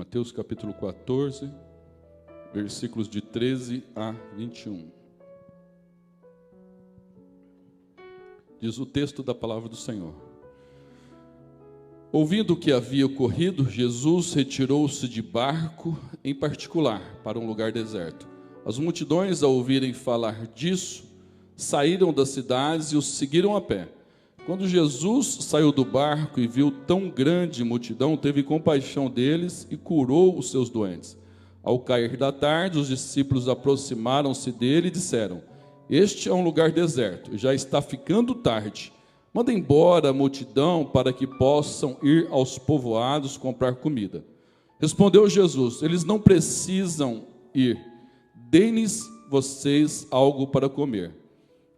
Mateus capítulo 14, versículos de 13 a 21. Diz o texto da palavra do Senhor: Ouvindo o que havia ocorrido, Jesus retirou-se de barco em particular para um lugar deserto. As multidões, ao ouvirem falar disso, saíram das cidades e os seguiram a pé. Quando Jesus saiu do barco e viu tão grande multidão, teve compaixão deles e curou os seus doentes. Ao cair da tarde, os discípulos aproximaram-se dele e disseram: Este é um lugar deserto, já está ficando tarde. Manda embora a multidão para que possam ir aos povoados comprar comida. Respondeu Jesus: Eles não precisam ir. Deem-lhes vocês algo para comer.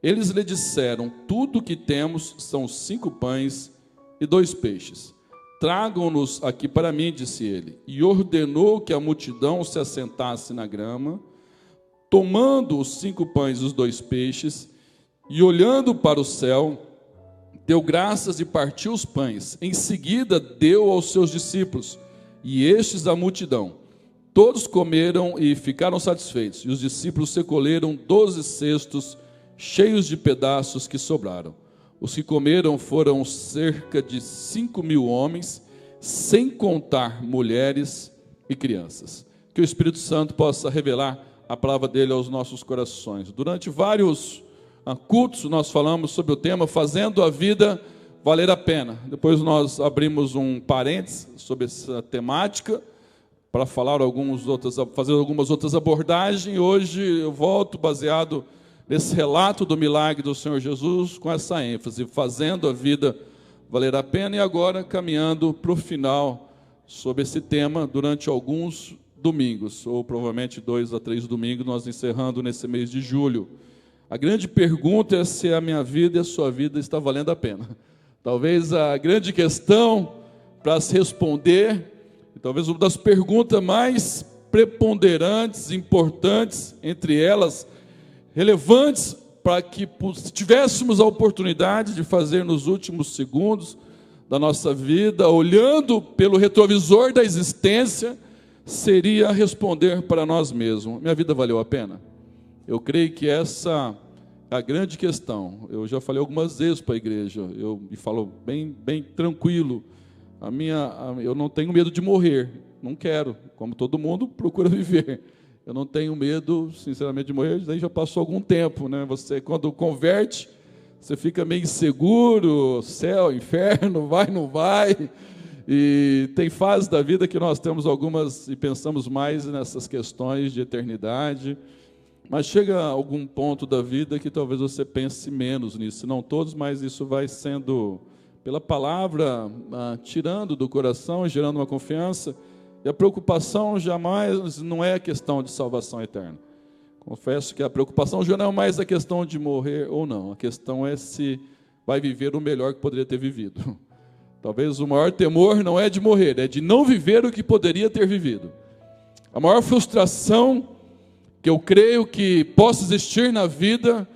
Eles lhe disseram: Tudo o que temos são 5 pães e 2 peixes. Tragam-nos aqui para mim, disse ele. E ordenou que a multidão se assentasse na grama. Tomando os 5 pães e os 2 peixes, e olhando para o céu, deu graças e partiu os pães. Em seguida deu aos seus discípulos, e estes à multidão. Todos comeram e ficaram satisfeitos. E os discípulos recolheram 12 cestos cheios de pedaços que sobraram. Os que comeram foram cerca de 5.000 homens, sem contar mulheres e crianças. Que o Espírito Santo possa revelar a palavra dele aos nossos corações. Durante vários cultos nós falamos sobre o tema Fazendo a Vida Valer a Pena. Depois nós abrimos um parênteses sobre essa temática para falar fazer algumas outras abordagens. Hoje eu volto baseado nesse relato do milagre do Senhor Jesus, com essa ênfase, fazendo a vida valer a pena, e agora caminhando para o final sobre esse tema durante alguns domingos, ou provavelmente 2 a 3 domingos, nós encerrando nesse mês de julho. A grande pergunta é se a minha vida e a sua vida está valendo a pena. Talvez a grande questão para se responder, e talvez uma das perguntas mais preponderantes, importantes, entre elas, relevantes, para que tivéssemos a oportunidade de fazer nos últimos segundos da nossa vida, olhando pelo retrovisor da existência, seria responder para nós mesmos: minha vida valeu a pena? Eu creio que essa é a grande questão. Eu já falei algumas vezes para a igreja, eu me falo bem tranquilo, eu não tenho medo de morrer, não quero, como todo mundo procura viver. Eu não tenho medo, sinceramente, de morrer. Daí já passou algum tempo, né? Você, quando converte, você fica meio inseguro, céu, inferno, vai, não vai. E tem fases da vida que nós temos algumas e pensamos mais nessas questões de eternidade. Mas chega algum ponto da vida que talvez você pense menos nisso. Não todos, mas isso vai sendo, pela palavra, tirando do coração, gerando uma confiança. E a preocupação jamais não é a questão de salvação eterna. Confesso que a preocupação já não é mais a questão de morrer ou não. A questão é se vai viver o melhor que poderia ter vivido. Talvez o maior temor não é de morrer, é de não viver o que poderia ter vivido. A maior frustração que eu creio que possa existir na vida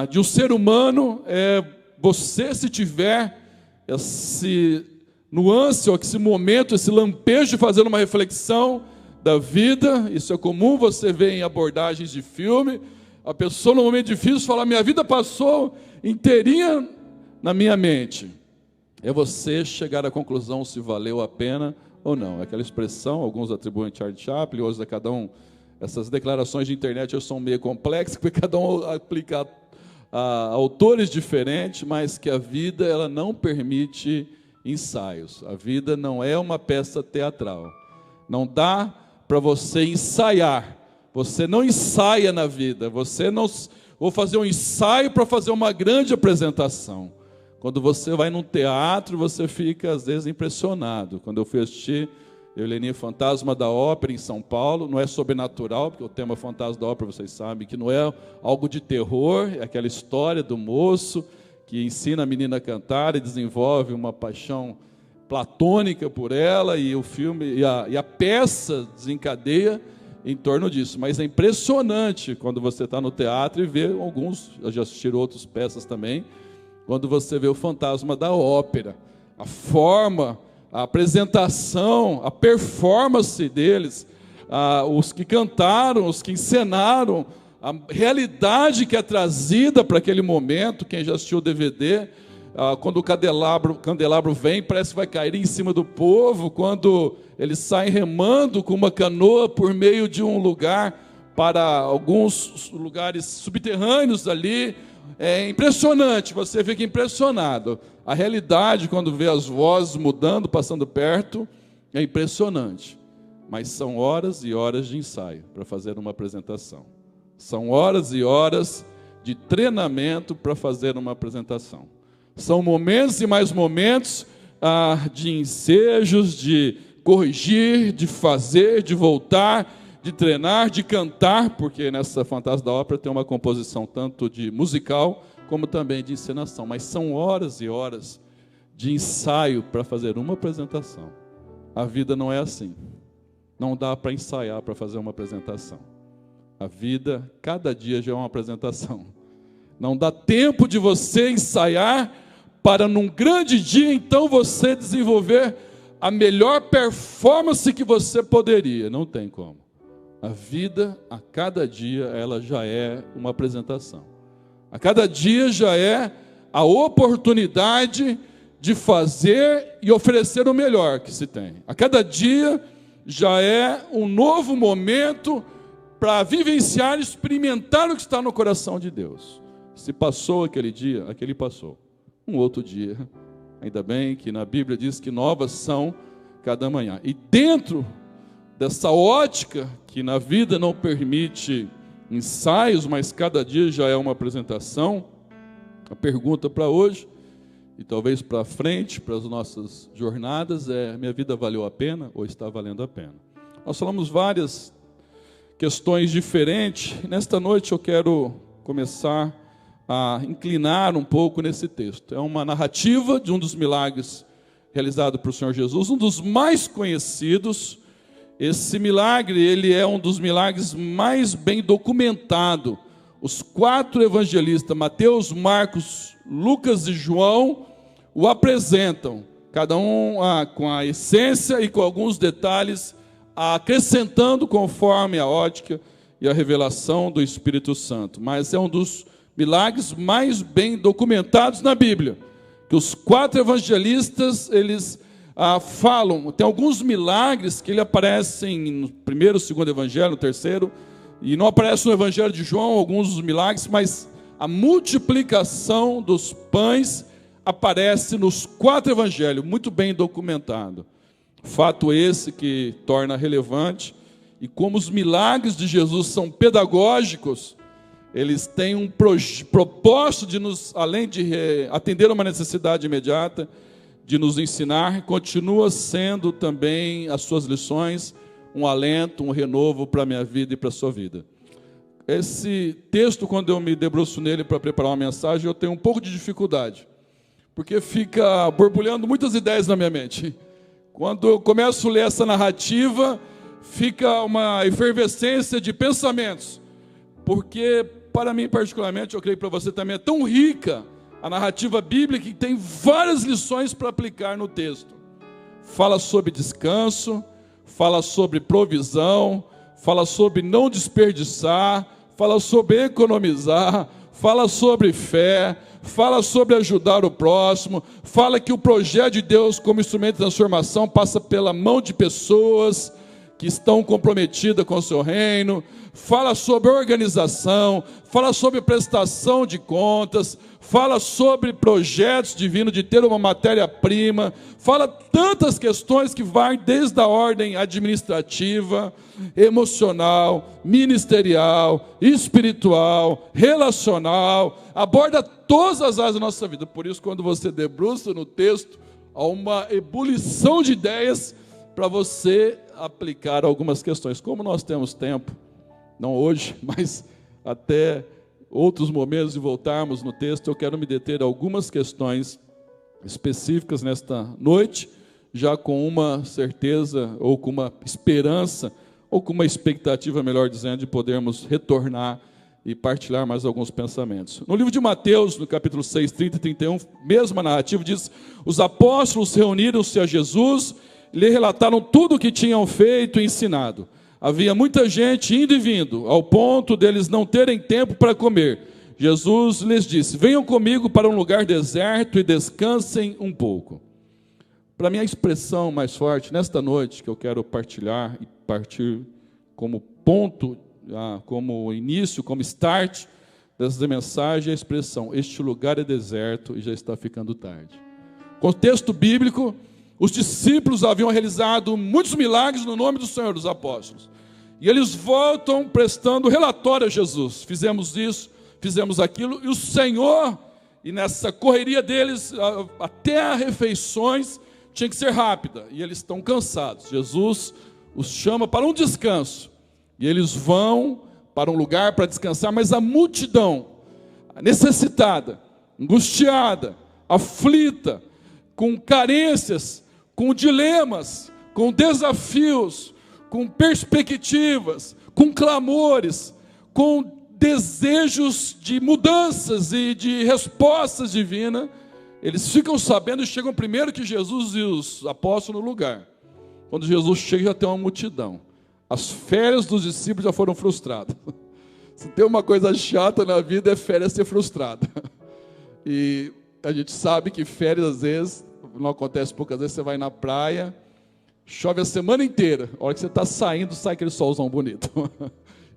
de um ser humano é você, se tiver esse nuance, ou esse momento, esse lampejo de fazer uma reflexão da vida. Isso é comum você ver em abordagens de filme, a pessoa no momento difícil fala: minha vida passou inteirinha na minha mente. É você chegar à conclusão se valeu a pena ou não. É aquela expressão, alguns atribuem a Charles Chaplin, outros a cada um. Essas declarações de internet são meio complexas, porque cada um aplica a autores diferentes, mas que a vida ela não permite ensaios. A vida não é uma peça teatral. Não dá para você ensaiar. Você não ensaia na vida. Você não vou fazer um ensaio para fazer uma grande apresentação. Quando você vai num teatro, você fica às vezes impressionado. Quando eu fui assistir Lenin Fantasma da Ópera em São Paulo, não é sobrenatural, porque o tema Fantasma da Ópera, vocês sabem que não é algo de terror, é aquela história do moço que ensina a menina a cantar e desenvolve uma paixão platônica por ela, e o filme e a peça desencadeia em torno disso. Mas é impressionante quando você está no teatro e vê alguns, eu já assisti outras peças também, quando você vê o Fantasma da Ópera, a forma a apresentação, a performance deles, os que cantaram, os que encenaram, a realidade que é trazida para aquele momento. Quem já assistiu o DVD, quando o candelabro vem, parece que vai cair em cima do povo, quando eles saem remando com uma canoa por meio de um lugar para alguns lugares subterrâneos ali. É impressionante, você fica impressionado. A realidade, quando vê as vozes mudando, passando perto, é impressionante. Mas são horas e horas de ensaio para fazer uma apresentação. São horas e horas de treinamento para fazer uma apresentação. São momentos e mais momentos de ensejos, de corrigir, de fazer, de voltar, de treinar, de cantar, porque nessa Fantasma da Ópera tem uma composição tanto de musical como também de encenação. Mas são horas e horas de ensaio para fazer uma apresentação. A vida não é assim. Não dá para ensaiar para fazer uma apresentação. A vida, cada dia já é uma apresentação. Não dá tempo de você ensaiar para num grande dia, então, você desenvolver a melhor performance que você poderia. Não tem como. A vida, a cada dia, ela já é uma apresentação. A cada dia já é a oportunidade de fazer e oferecer o melhor que se tem. A cada dia já é um novo momento para vivenciar e experimentar o que está no coração de Deus. Se passou aquele dia, aquele passou. Um outro dia, ainda bem que na Bíblia diz que novas são cada manhã. E dentro dessa ótica, que na vida não permite ensaios, mas cada dia já é uma apresentação, a pergunta para hoje, e talvez para frente, para as nossas jornadas, é: minha vida valeu a pena ou está valendo a pena? Nós falamos várias questões diferentes. Nesta noite eu quero começar a inclinar um pouco nesse texto. É uma narrativa de um dos milagres realizado por Senhor Jesus, um dos mais conhecidos. Esse milagre, ele é um dos milagres mais bem documentado. Os 4 evangelistas, Mateus, Marcos, Lucas e João, o apresentam, cada um com a essência e com alguns detalhes, acrescentando conforme a ótica e a revelação do Espírito Santo. Mas é um dos milagres mais bem documentados na Bíblia, que os 4 evangelistas, eles falam. Tem alguns milagres que ele aparecem no primeiro, segundo evangelho, no terceiro, e não aparece no evangelho de João, alguns dos milagres, mas a multiplicação dos pães aparece nos 4 evangelhos, muito bem documentado. Fato esse que torna relevante, e como os milagres de Jesus são pedagógicos, eles têm um propósito de nos, além de atender a uma necessidade imediata, de nos ensinar, continua sendo também as suas lições um alento, um renovo para a minha vida e para a sua vida. Esse texto, quando eu me debruço nele para preparar uma mensagem, eu tenho um pouco de dificuldade, porque fica borbulhando muitas ideias na minha mente. Quando eu começo a ler essa narrativa, fica uma efervescência de pensamentos, porque para mim particularmente, eu creio que para você também, é tão rica a narrativa bíblica que tem várias lições para aplicar no texto. Fala sobre descanso, fala sobre provisão, fala sobre não desperdiçar, fala sobre economizar, fala sobre fé, fala sobre ajudar o próximo, fala que o projeto de Deus como instrumento de transformação passa pela mão de pessoas que estão comprometidas com o seu reino, fala sobre organização, fala sobre prestação de contas, fala sobre projetos divinos de ter uma matéria-prima, fala tantas questões que vai desde a ordem administrativa, emocional, ministerial, espiritual, relacional, aborda todas as áreas da nossa vida. Por isso, quando você debruça no texto, há uma ebulição de ideias para você aplicar algumas questões. Como nós temos tempo, não hoje, mas até outros momentos de voltarmos no texto, eu quero me deter a algumas questões específicas nesta noite, já com uma certeza, ou com uma esperança, ou com uma expectativa, melhor dizendo, de podermos retornar e partilhar mais alguns pensamentos. No livro de Mateus, no capítulo 6, 30 e 31, mesma narrativa, diz: os apóstolos reuniram-se a Jesus e lhe relataram tudo o que tinham feito e ensinado. Havia muita gente indo e vindo, ao ponto deles não terem tempo para comer. Jesus lhes disse: venham comigo para um lugar deserto e descansem um pouco. Para mim, a expressão mais forte nesta noite que eu quero partilhar e partir como ponto, como início, como start dessa mensagem, é a expressão: este lugar é deserto e já está ficando tarde. Contexto bíblico: os discípulos haviam realizado muitos milagres no nome do Senhor dos apóstolos, e eles voltam prestando relatório a Jesus: fizemos isso, fizemos aquilo, e o Senhor, e nessa correria deles, até as refeições tinha que ser rápida, e eles estão cansados. Jesus os chama para um descanso, e eles vão para um lugar para descansar, mas a multidão, necessitada, angustiada, aflita, com carências, com dilemas, com desafios, com perspectivas, com clamores, com desejos de mudanças e de respostas divinas, eles ficam sabendo e chegam primeiro que Jesus e os apóstolos no lugar. Quando Jesus chega, já tem uma multidão. As férias dos discípulos já foram frustradas. Se tem uma coisa chata na vida, é férias ser frustrada. E a gente sabe que férias, às vezes, não acontece poucas vezes, você vai na praia, chove a semana inteira. A hora que você está saindo, sai aquele solzão bonito.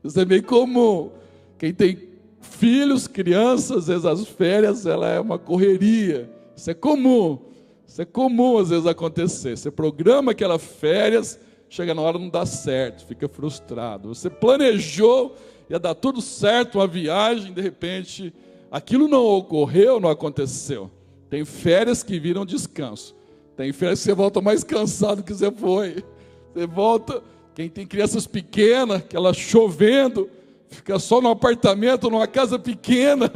Isso é meio comum. Quem tem filhos, crianças, às vezes as férias, ela é uma correria. Isso é comum. Isso é comum, às vezes, acontecer. Você programa aquelas férias, chega na hora, não dá certo, fica frustrado. Você planejou, ia dar tudo certo, uma viagem, de repente, aquilo não ocorreu, não aconteceu. Tem férias que viram descanso. Tem férias que você volta mais cansado que você foi. Você volta, quem tem crianças pequenas, que ela chovendo, fica só no apartamento, numa casa pequena.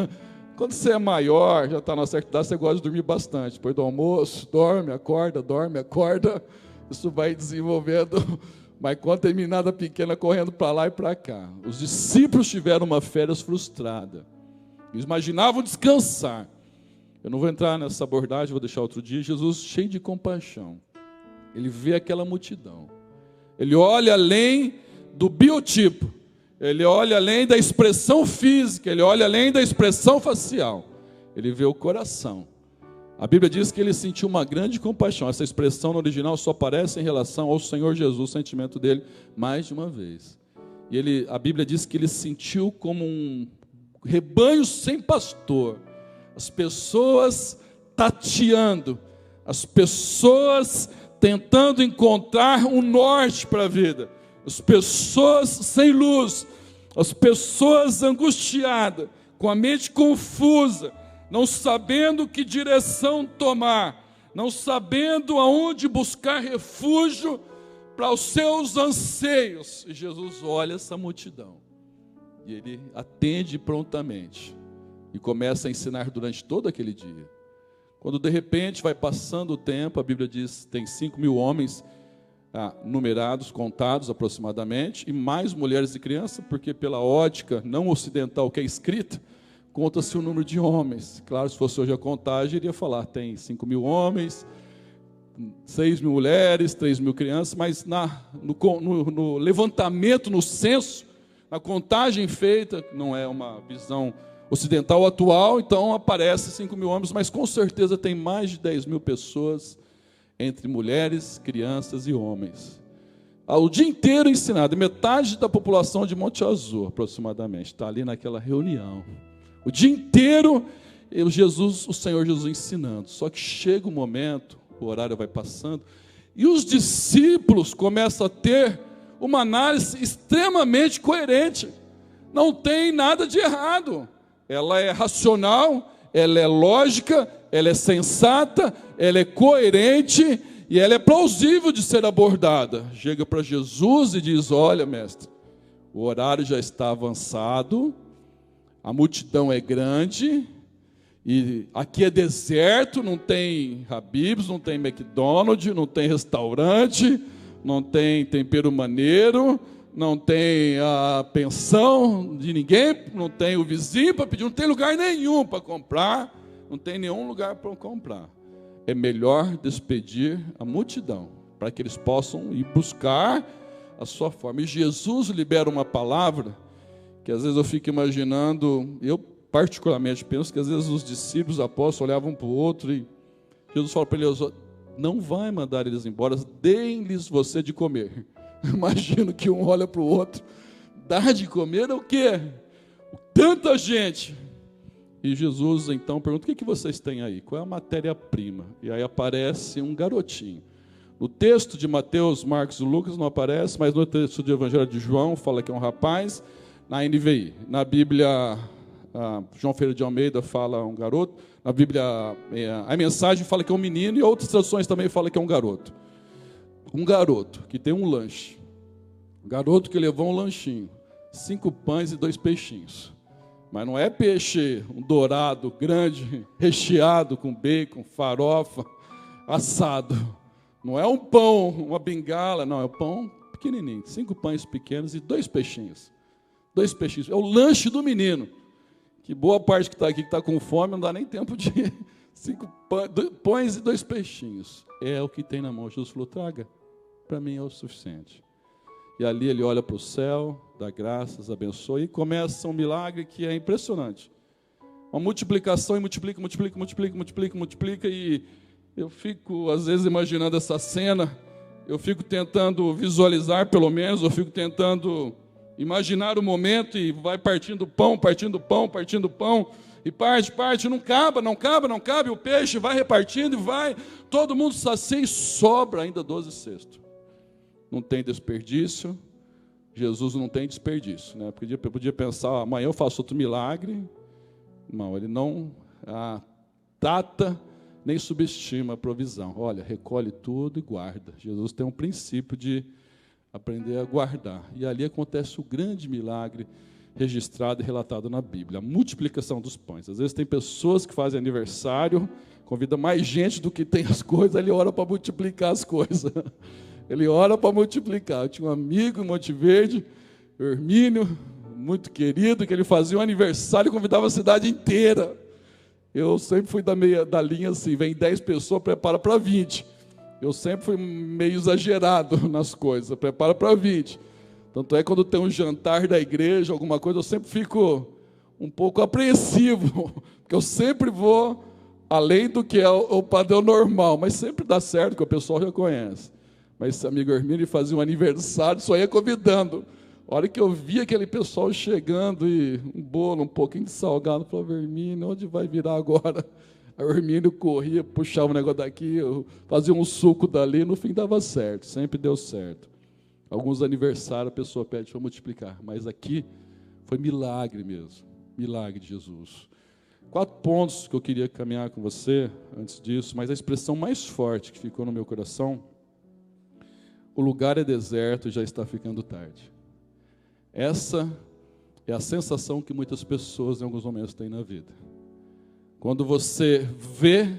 Quando você é maior, já está na certa idade, você gosta de dormir bastante. Depois do almoço, dorme, acorda. Isso vai desenvolvendo, mas quando tem menina pequena correndo para lá e para cá. Os discípulos tiveram uma férias frustrada. Eles imaginavam descansar. Eu não vou entrar nessa abordagem, vou deixar outro dia. Jesus, cheio de compaixão, ele vê aquela multidão. Ele olha além do biotipo. Ele olha além da expressão física, ele olha além da expressão facial. Ele vê o coração. A Bíblia diz que ele sentiu uma grande compaixão. Essa expressão no original só aparece em relação ao Senhor Jesus, o sentimento dele, mais de uma vez. E a Bíblia diz que ele sentiu como um rebanho sem pastor. As pessoas tateando, as pessoas tentando encontrar um norte para a vida. As pessoas sem luz, as pessoas angustiadas, com a mente confusa, não sabendo que direção tomar, não sabendo aonde buscar refúgio para os seus anseios. E Jesus olha essa multidão, e ele atende prontamente, e começa a ensinar durante todo aquele dia. Quando de repente vai passando o tempo, a Bíblia diz que tem 5.000 homens numerados, contados aproximadamente, e mais mulheres e crianças, porque pela ótica não ocidental que é escrita, conta-se o número de homens. Claro, se fosse hoje a contagem, iria falar, tem 5.000 homens, 6.000 mulheres, 3.000 crianças, mas no levantamento, no censo, na contagem feita, não é uma visão ocidental atual, então aparece 5.000 homens, mas com certeza tem mais de 10.000 pessoas, entre mulheres, crianças e homens. O dia inteiro ensinado, metade da população de Monte Azul, aproximadamente, está ali naquela reunião. O dia inteiro, o Senhor Jesus ensinando. Só que chega um momento, o horário vai passando, e os discípulos começam a ter uma análise extremamente coerente. Não tem nada de errado. Ela é racional, ela é lógica, ela é sensata, ela é coerente e ela é plausível de ser abordada. Chega para Jesus e diz: olha, mestre, o horário já está avançado, a multidão é grande, e aqui é deserto, não tem Habib's, não tem McDonald's, não tem restaurante, não tem tempero maneiro, não tem a pensão de ninguém, não tem o vizinho para pedir, não tem lugar nenhum para comprar, não tem nenhum lugar para comprar. É melhor despedir a multidão, para que eles possam ir buscar a sua forma. E Jesus libera uma palavra, que às vezes eu fico imaginando, eu particularmente penso que às vezes os discípulos, os apóstolos olhavam para o outro e Jesus fala para eles, não vai mandar eles embora, deem-lhes você de comer. Imagino que um olha para o outro, dar de comer é o quê? Tanta gente. E Jesus então pergunta, o que vocês têm aí? Qual é a matéria-prima? E aí aparece um garotinho. No texto de Mateus, Marcos e Lucas não aparece, mas no texto do Evangelho de João fala que é um rapaz, na NVI. Na Bíblia, João Ferreira de Almeida fala um garoto, na Bíblia, a mensagem fala que é um menino, e outras traduções também falam que é um garoto. Um garoto que tem um lanche, um garoto que levou um lanchinho, 5 pães e 2 peixinhos. Mas não é peixe um dourado, grande, recheado com bacon, farofa, assado. Não é um pão, uma bengala, não, é um pão pequenininho, 5 pães pequenos e 2 peixinhos. 2 peixinhos, é o lanche do menino. Que boa parte que está aqui, que está com fome, não dá nem tempo de 5 pães e 2 peixinhos. É o que tem na mão. Jesus falou, traga, para mim é o suficiente. E ali ele olha para o céu, dá graças, abençoa, e começa um milagre que é impressionante. Uma multiplicação, e multiplica, e eu fico, às vezes, imaginando essa cena, eu fico tentando visualizar, pelo menos, eu fico tentando imaginar o momento, e vai partindo pão, e parte, não cabe, o peixe vai repartindo, e vai, todo mundo sacia e sobra ainda 12 cestos. Não tem desperdício, Jesus não tem desperdício, né? Podia pensar, amanhã eu faço outro milagre. Não, ele não data nem subestima a provisão. Olha, recolhe tudo e guarda. Jesus tem um princípio de aprender a guardar. E ali acontece o grande milagre registrado e relatado na Bíblia, a multiplicação dos pães. Às vezes tem pessoas que fazem aniversário, convida mais gente do que tem as coisas, ele ora para multiplicar as coisas. Ele ora para multiplicar. Eu tinha um amigo em Monte Verde, Hermínio, muito querido, que ele fazia um aniversário e convidava a cidade inteira. Eu sempre fui da linha assim, vem 10 pessoas, prepara para 20. Eu sempre fui meio exagerado nas coisas, prepara para 20. Tanto é que quando tem um jantar da igreja, alguma coisa, eu sempre fico um pouco apreensivo, porque eu sempre vou além do que é o padrão normal, mas sempre dá certo, que o pessoal já conhece. Mas esse amigo Hermínio fazia um aniversário, só ia convidando. A hora que eu vi aquele pessoal chegando, e um bolo, um pouquinho de salgado, eu falei, Hermínio, onde vai virar agora? Aí o Hermínio corria, puxava um negócio daqui, eu fazia um suco dali, no fim dava certo, sempre deu certo. Alguns aniversários a pessoa pede para multiplicar, mas aqui foi milagre mesmo, milagre de Jesus. 4 pontos que eu queria caminhar com você antes disso, mas a expressão mais forte que ficou no meu coração: o lugar é deserto e já está ficando tarde. Essa é a sensação que muitas pessoas em alguns momentos têm na vida. Quando você vê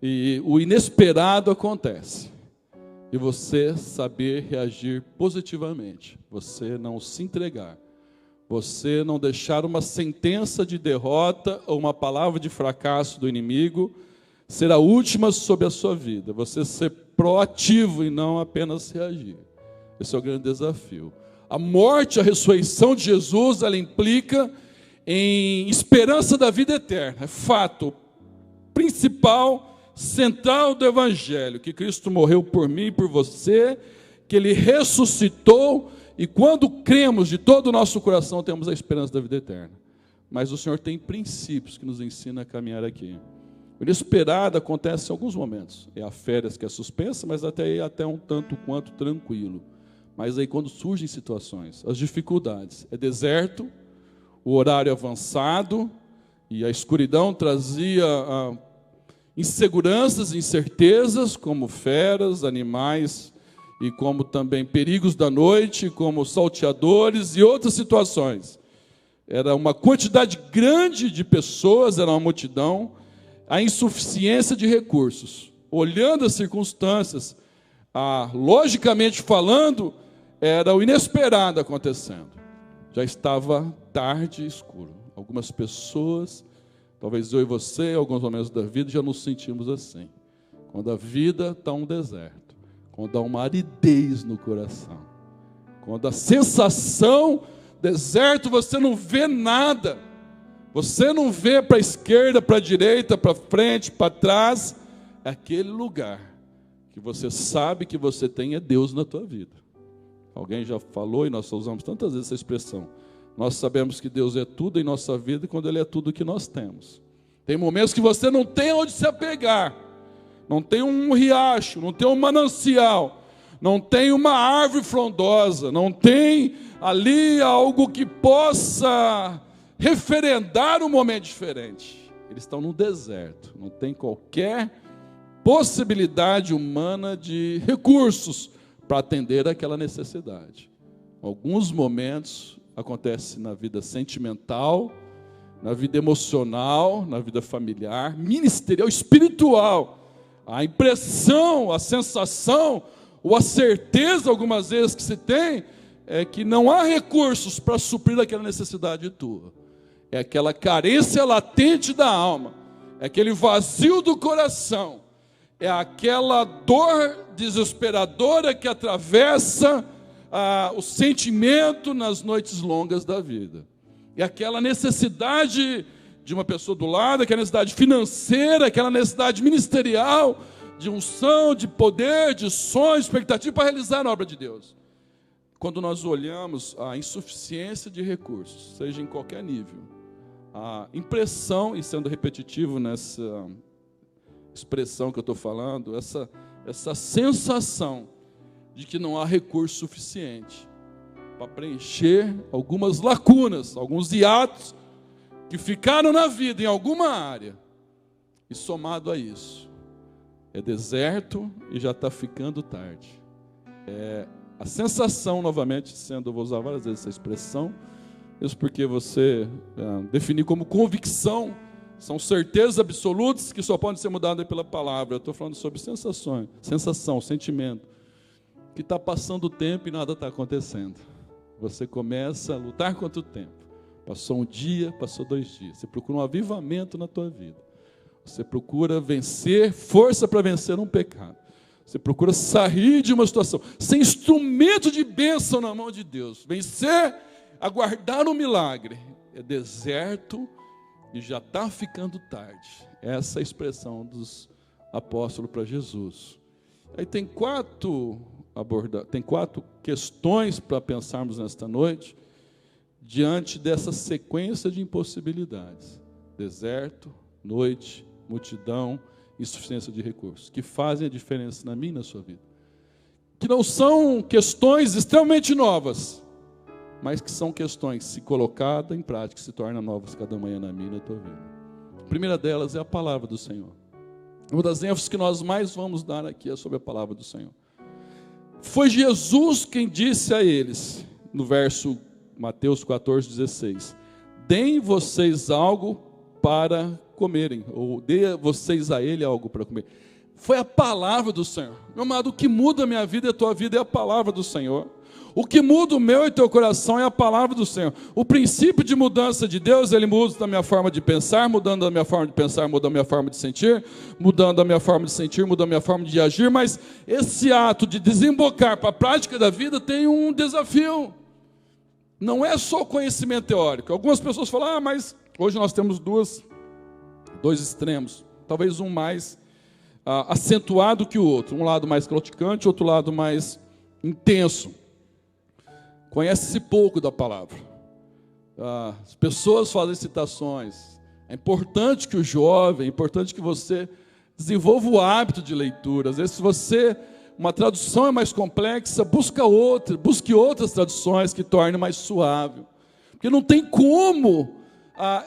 e o inesperado acontece, e você saber reagir positivamente, você não se entregar, você não deixar uma sentença de derrota ou uma palavra de fracasso do inimigo ser a última sobre a sua vida, você ser proativo e não apenas reagir. Esse é o grande desafio. A morte, a ressurreição de Jesus, ela implica em esperança da vida eterna. É fato principal, central do Evangelho, que Cristo morreu por mim e por você, que Ele ressuscitou, e quando cremos de todo o nosso coração, temos a esperança da vida eterna. Mas o Senhor tem princípios que nos ensina a caminhar aqui. O inesperado acontece em alguns momentos. É a férias que é suspensa, mas até aí até um tanto quanto tranquilo. Mas aí quando surgem situações, as dificuldades, é deserto, o horário avançado, e a escuridão trazia inseguranças, incertezas, como feras, animais, e como também perigos da noite, como salteadores e outras situações. Era uma quantidade grande de pessoas, era uma multidão, a insuficiência de recursos. Olhando as circunstâncias, logicamente falando, era o inesperado acontecendo. Já estava tarde e escuro. Algumas pessoas, talvez eu e você, em alguns momentos da vida, já nos sentimos assim. Quando a vida está um deserto, quando há uma aridez no coração, quando a sensação, deserto, você não vê nada, você não vê para a esquerda, para a direita, para frente, para trás, é aquele lugar que você sabe que você tem é Deus na tua vida. Alguém já falou, e nós usamos tantas vezes essa expressão, nós sabemos que Deus é tudo em nossa vida, quando Ele é tudo que nós temos. Tem momentos que você não tem onde se apegar, não tem um riacho, não tem um manancial, não tem uma árvore frondosa, não tem ali algo que possa referendar um momento diferente. Eles estão no deserto, não tem qualquer possibilidade humana de recursos para atender aquela necessidade. Alguns momentos acontece na vida sentimental, na vida emocional, na vida familiar, ministerial, espiritual. A impressão, a sensação, ou a certeza, algumas vezes, que se tem, é que não há recursos para suprir aquela necessidade tua. É aquela carência latente da alma, é aquele vazio do coração, é aquela dor desesperadora que atravessa o sentimento nas noites longas da vida. É aquela necessidade de uma pessoa do lado, aquela necessidade financeira, aquela necessidade ministerial, de unção, de poder, de sonho, expectativa para realizar a obra de Deus. Quando nós olhamos a insuficiência de recursos, seja em qualquer nível, a impressão, e sendo repetitivo nessa expressão que eu estou falando, essa sensação de que não há recurso suficiente para preencher algumas lacunas, alguns hiatos que ficaram na vida em alguma área. E somado a isso, é deserto e já está ficando tarde. É a sensação, novamente, vou usar várias vezes essa expressão, isso porque você definir como convicção, são certezas absolutas que só podem ser mudadas pela palavra. Eu estou falando sobre sensação, sentimento, que está passando o tempo e nada está acontecendo. Você começa a lutar contra o tempo. Passou um dia, passou 2 dias. Você procura um avivamento na tua vida. Você procura vencer, força para vencer um pecado. Você procura sair de uma situação, ser instrumento de bênção na mão de Deus. Vencer, aguardar um milagre. É deserto e já está ficando tarde. Essa é a expressão dos apóstolos para Jesus. Aí tem 4 questões para pensarmos nesta noite, diante dessa sequência de impossibilidades. Deserto, noite, multidão, insuficiência de recursos, que fazem a diferença na minha e na sua vida. Que não são questões extremamente novas, mas que são questões, se colocadas em prática, se tornam novas cada manhã na minha e na tua vida. A primeira delas é a palavra do Senhor. Uma das ênfases que nós mais vamos dar aqui é sobre a palavra do Senhor. Foi Jesus quem disse a eles, no verso Mateus 14,16, deem vocês algo para comerem, ou dê vocês a ele algo para comer. Foi a palavra do Senhor. Meu amado, o que muda a minha vida e a tua vida é a palavra do Senhor. O que muda o meu e teu coração é a palavra do Senhor. O princípio de mudança de Deus, ele muda a minha forma de pensar, mudando a minha forma de pensar, muda a minha forma de sentir, mudando a minha forma de sentir, muda a minha forma de agir, mas esse ato de desembocar para a prática da vida tem um desafio. Não é só conhecimento teórico. Algumas pessoas falam, mas hoje nós temos dois extremos, talvez um mais acentuado que o outro, um lado mais claudicante, outro lado mais intenso. Conhece-se pouco da palavra. As pessoas fazem citações. É importante que o jovem, é importante que você desenvolva o hábito de leitura. Às vezes, se uma tradução é mais complexa, busque outras traduções que tornem mais suave. Porque não tem como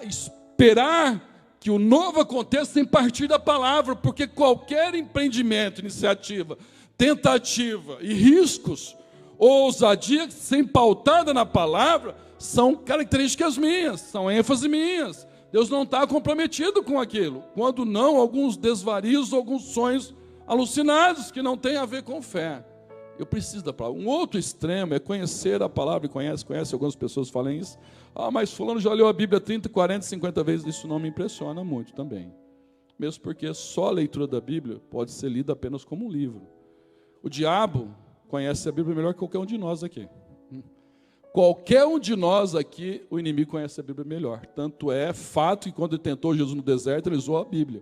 esperar que o novo aconteça sem partir da palavra, porque qualquer empreendimento, iniciativa, tentativa e riscos, ousadia sem pautada na palavra, são características minhas, são ênfases minhas. Deus não está comprometido com aquilo. Quando não, alguns desvarios, alguns sonhos alucinados que não têm a ver com fé. Eu preciso da palavra. Um outro extremo é conhecer a palavra, e conhece, algumas pessoas falam isso. Mas fulano já leu a Bíblia 30, 40, 50 vezes, isso não me impressiona muito também. Mesmo porque só a leitura da Bíblia pode ser lida apenas como um livro. O diabo conhece a Bíblia melhor que qualquer um de nós aqui. Qualquer um de nós aqui, o inimigo conhece a Bíblia melhor. Tanto é fato que quando ele tentou Jesus no deserto, ele usou a Bíblia.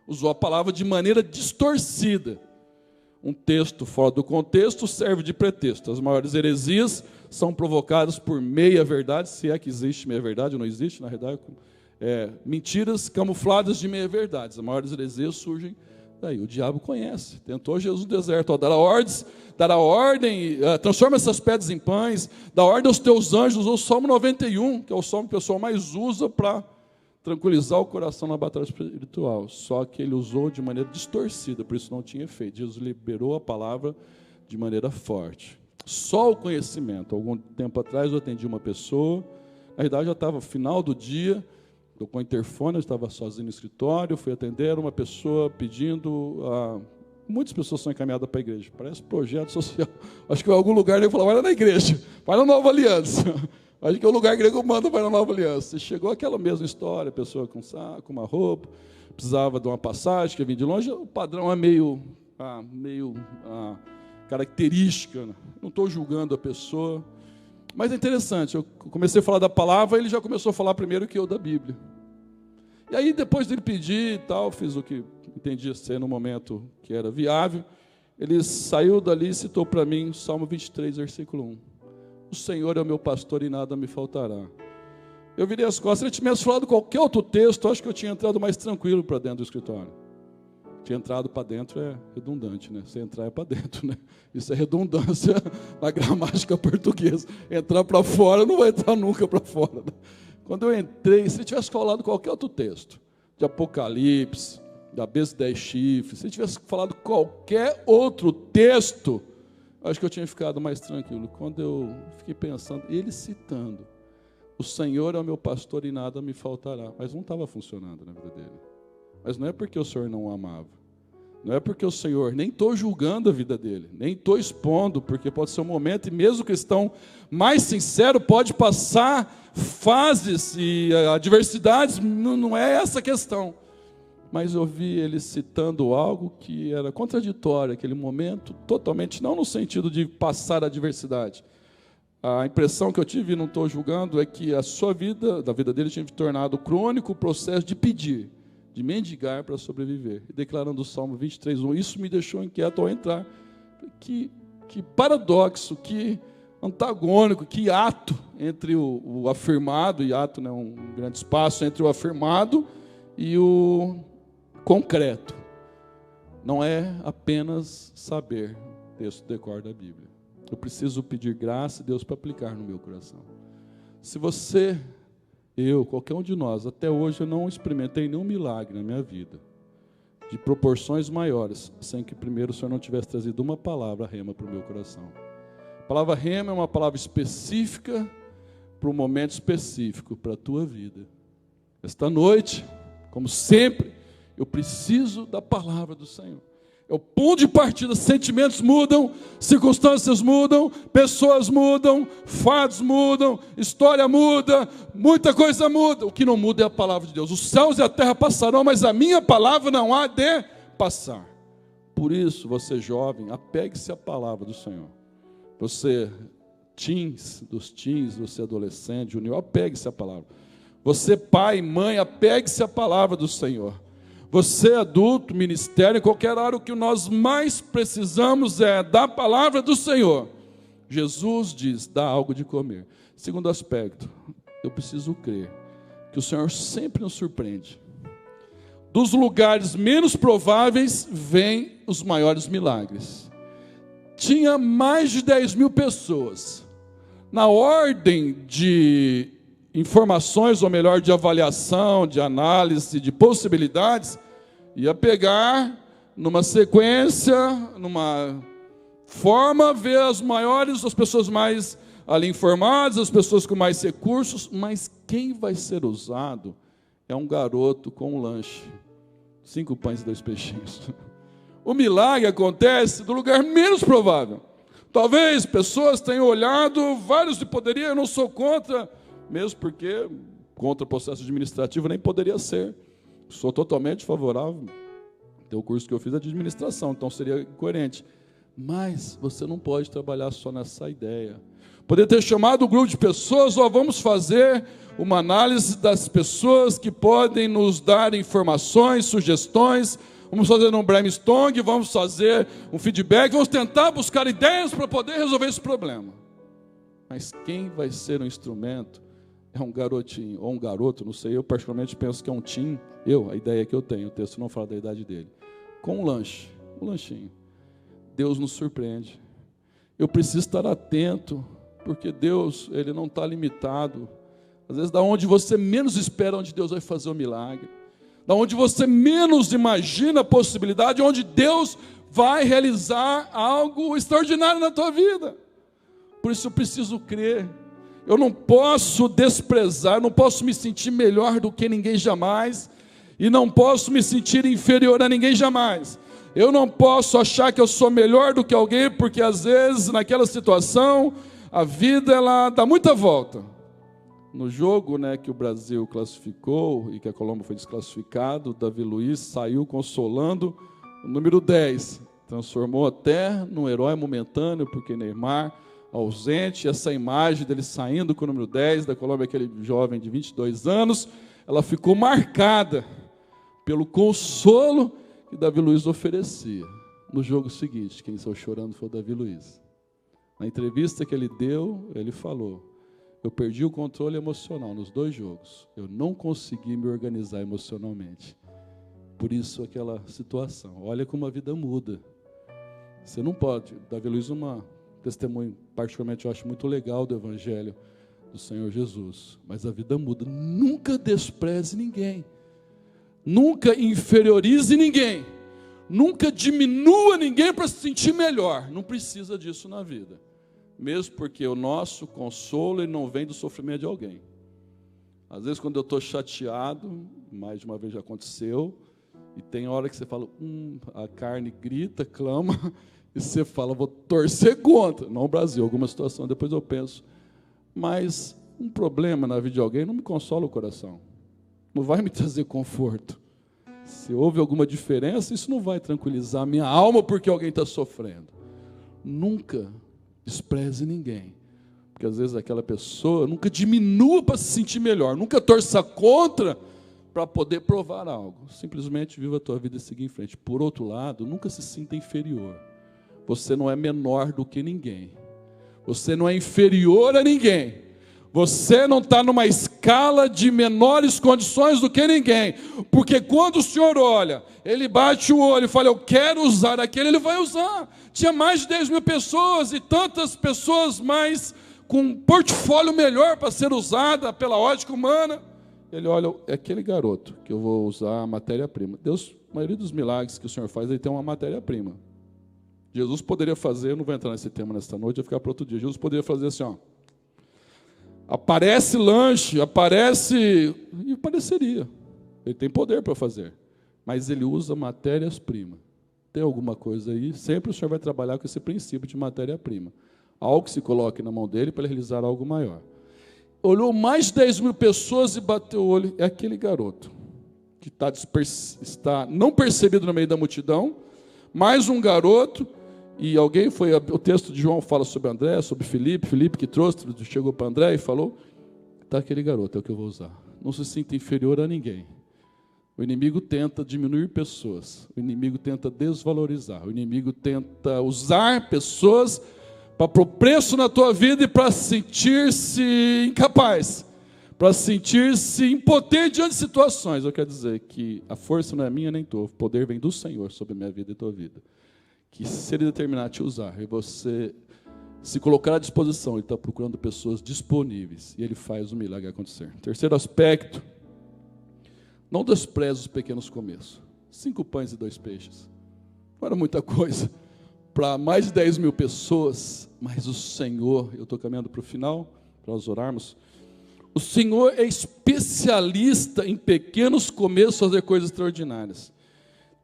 Usou a palavra de maneira distorcida. Um texto fora do contexto serve de pretexto. As maiores heresias são provocadas por meia-verdade, se é que existe meia-verdade, ou não existe, na realidade, mentiras camufladas de meia-verdades. As maiores heresias surgem daí. O diabo conhece. Tentou Jesus no deserto, dará ordem, transforma essas pedras em pães, dá ordem aos teus anjos, usou o Salmo 91, que é o salmo que o pessoal mais usa para tranquilizar o coração na batalha espiritual. Só que ele usou de maneira distorcida, por isso não tinha efeito. Jesus liberou a palavra de maneira forte. Só o conhecimento. Algum tempo atrás eu atendi uma pessoa, na verdade já estava no final do dia, tocou o interfone, eu estava sozinho no escritório, fui atender uma pessoa pedindo, muitas pessoas são encaminhadas para a igreja, parece projeto social. Acho que em algum lugar ele falou, vai lá na igreja, vai na Nova Aliança. Acho que o lugar grego manda para a Nova Aliança. Chegou aquela mesma história, a pessoa com saco, uma roupa, precisava de uma passagem, que vinha de longe, o padrão é meio característica, né? Não estou julgando a pessoa, mas é interessante, eu comecei a falar da palavra, ele já começou a falar primeiro que eu da Bíblia. E aí, depois dele pedir e tal, fiz o que entendia ser no momento que era viável, ele saiu dali e citou para mim Salmo 23, versículo 1. O Senhor é o meu pastor e nada me faltará. Eu virei as costas, se ele tivesse falado qualquer outro texto, acho que eu tinha entrado mais tranquilo para dentro do escritório. Tinha entrado para dentro é redundante, né? Você entrar é para dentro, né? Isso é redundância na gramática portuguesa. Entrar para fora não vai entrar nunca para fora. Né? Quando eu entrei, se ele tivesse falado qualquer outro texto, de Apocalipse, da besta 10 chifres, se ele tivesse falado qualquer outro texto, acho que eu tinha ficado mais tranquilo. Quando eu fiquei pensando, ele citando, o Senhor é o meu pastor e nada me faltará. Mas não estava funcionando na vida dele. Mas não é porque o Senhor não o amava. Não é porque o Senhor, nem estou julgando a vida dele, nem estou expondo, porque pode ser um momento, e mesmo o cristão mais sincero pode passar fases e adversidades, não é essa a questão. Mas eu vi ele citando algo que era contraditório, aquele momento, totalmente, não no sentido de passar a adversidade. A impressão que eu tive, e não estou julgando, é que a sua vida, da vida dele, tinha se tornado crônico o processo de pedir, de mendigar para sobreviver. E declarando o Salmo 23, isso me deixou inquieto ao entrar. Que paradoxo, que antagônico, que ato entre o afirmado, e ato, né, um grande espaço entre o afirmado e o concreto. Não é apenas saber texto decor da Bíblia. Eu preciso pedir graça a Deus para aplicar no meu coração. Se você, qualquer um de nós, até hoje eu não experimentei nenhum milagre na minha vida, de proporções maiores, sem que primeiro o Senhor não tivesse trazido uma palavra rema para o meu coração. A palavra rema é uma palavra específica para um momento específico para a tua vida. Esta noite, como sempre, eu preciso da palavra do Senhor. É o ponto de partida. Sentimentos mudam, circunstâncias mudam, pessoas mudam, fatos mudam, história muda, muita coisa muda. O que não muda é a palavra de Deus. Os céus e a terra passarão, mas a minha palavra não há de passar. Por isso, você jovem, apegue-se à palavra do Senhor. Você dos teens, você adolescente, junior, apegue-se à palavra. Você pai, mãe, apegue-se à palavra do Senhor. Você adulto, ministério, em qualquer área, o que nós mais precisamos é da palavra do Senhor. Jesus diz, dá algo de comer. Segundo aspecto, eu preciso crer que o Senhor sempre nos surpreende. Dos lugares menos prováveis, vêm os maiores milagres. Tinha mais de 10.000 pessoas. Na ordem de informações, ou melhor, de avaliação, de análise, de possibilidades, ia pegar numa sequência, numa forma, ver as pessoas mais ali informadas, as pessoas com mais recursos, mas quem vai ser usado é um garoto com um lanche, 5 pães e 2 peixinhos. O milagre acontece do lugar menos provável. Talvez pessoas tenham olhado, vários de poderia, eu não sou contra, mesmo porque contra o processo administrativo nem poderia ser. Sou totalmente favorável. O curso que eu fiz é de administração, então seria coerente. Mas você não pode trabalhar só nessa ideia. Poderia ter chamado um grupo de pessoas, vamos fazer uma análise das pessoas que podem nos dar informações, sugestões, vamos fazer um brainstorm, vamos fazer um feedback, vamos tentar buscar ideias para poder resolver esse problema. Mas quem vai ser um instrumento é um garotinho, ou um garoto, não sei, eu particularmente penso que é um teen, a ideia que eu tenho, o texto não fala da idade dele, com um lanchinho. Deus nos surpreende. Eu preciso estar atento, porque Deus, Ele não está limitado. Às vezes, da onde você menos espera, onde Deus vai fazer o milagre. Da onde você menos imagina a possibilidade, onde Deus vai realizar algo extraordinário na tua vida. Por isso eu preciso crer. Eu não posso desprezar, não posso me sentir melhor do que ninguém jamais, e não posso me sentir inferior a ninguém jamais. Eu não posso achar que eu sou melhor do que alguém, porque às vezes naquela situação a vida ela dá muita volta. No jogo, que o Brasil classificou e que a Colômbia foi desclassificado, Davi Luiz saiu consolando o número 10. Transformou até num herói momentâneo, porque Neymar ausente, essa imagem dele saindo com o número 10 da Colômbia, aquele jovem de 22 anos, ela ficou marcada pelo consolo que Davi Luiz oferecia. No jogo seguinte, quem saiu chorando foi o Davi Luiz. Na entrevista que ele deu, ele falou: eu perdi o controle emocional nos 2 jogos. Eu não consegui me organizar emocionalmente. Por isso aquela situação. Olha como a vida muda. Você não pode. Davi Luiz, testemunho, particularmente eu acho muito legal do Evangelho do Senhor Jesus. Mas a vida muda. Nunca despreze ninguém. Nunca inferiorize ninguém. Nunca diminua ninguém para se sentir melhor. Não precisa disso na vida. Mesmo porque o nosso consolo ele não vem do sofrimento de alguém. Às vezes quando eu estou chateado, mais de uma vez já aconteceu, e tem hora que você fala, a carne grita, clama, e você fala, vou torcer contra. Não o Brasil, alguma situação, depois eu penso. Mas um problema na vida de alguém não me consola o coração. Não vai me trazer conforto. Se houve alguma diferença, isso não vai tranquilizar a minha alma porque alguém está sofrendo. Nunca despreze ninguém. Porque às vezes aquela pessoa nunca diminua para se sentir melhor. Nunca torça contra para poder provar algo. Simplesmente viva a tua vida e seguir em frente. Por outro lado, nunca se sinta inferior. Você não é menor do que ninguém. Você não é inferior a ninguém. Você não está numa escala de menores condições do que ninguém. Porque quando o Senhor olha, Ele bate o olho e fala, eu quero usar aquele, Ele vai usar. Tinha mais de 10 mil pessoas e tantas pessoas mais com um portfólio melhor para ser usada pela ótica humana. Ele olha, é aquele garoto que eu vou usar a matéria-prima. Deus, a maioria dos milagres que o Senhor faz, Ele tem uma matéria-prima. Jesus poderia fazer, eu não vou entrar nesse tema nesta noite, vai ficar para outro dia. Jesus poderia fazer assim, aparece lanche, apareceria. Ele tem poder para fazer. Mas Ele usa matérias-primas. Tem alguma coisa aí, sempre o Senhor vai trabalhar com esse princípio de matéria-prima. Algo que se coloque na mão dele para ele realizar algo maior. Olhou mais de 10 mil pessoas e bateu o olho. É aquele garoto que está não percebido no meio da multidão, mais um garoto, e alguém foi, o texto de João fala sobre André, sobre Filipe que trouxe, chegou para André e falou, está aquele garoto, é o que eu vou usar. Não se sinta inferior a ninguém. O inimigo tenta diminuir pessoas, o inimigo tenta desvalorizar, o inimigo tenta usar pessoas para pôr preço na tua vida e para sentir-se incapaz, para sentir-se impotente diante de situações. Eu quero dizer que a força não é minha nem tua, o poder vem do Senhor sobre a minha vida e tua vida. Que se Ele determinar a te usar e você se colocar à disposição, Ele está procurando pessoas disponíveis e Ele faz o milagre acontecer. Terceiro aspecto, não despreze os pequenos começos. 5 pães e 2 peixes. Não era muita coisa para mais de 10 mil pessoas, mas o Senhor, eu estou caminhando para o final, para nós orarmos, o Senhor é especialista em pequenos começos fazer coisas extraordinárias.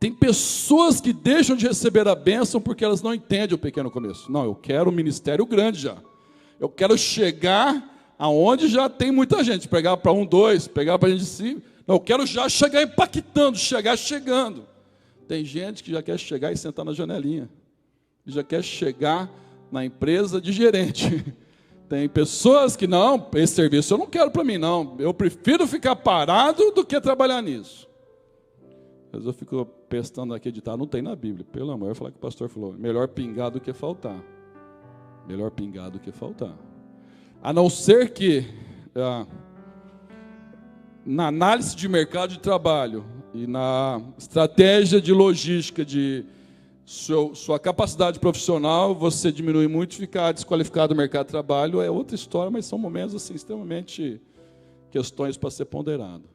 Tem pessoas que deixam de receber a bênção porque elas não entendem o pequeno começo. Não, eu quero um ministério grande já. Eu quero chegar aonde já tem muita gente. Pegar para 1, 2, pegar para a gente 5. Não, eu quero já chegar impactando, chegar chegando. Tem gente que já quer chegar e sentar na janelinha. Já quer chegar na empresa de gerente. Tem pessoas que, não, esse serviço eu não quero para mim, não. Eu prefiro ficar parado do que trabalhar nisso. Às vezes eu fico pensando aqui, não tem na Bíblia. Pelo amor, eu vou falar que o pastor falou, melhor pingar do que faltar. Melhor pingar do que faltar. A não ser que, na análise de mercado de trabalho e na estratégia de logística de sua capacidade profissional, você diminui muito, ficar desqualificado do mercado de trabalho é outra história, mas são momentos assim, extremamente questões para ser ponderado.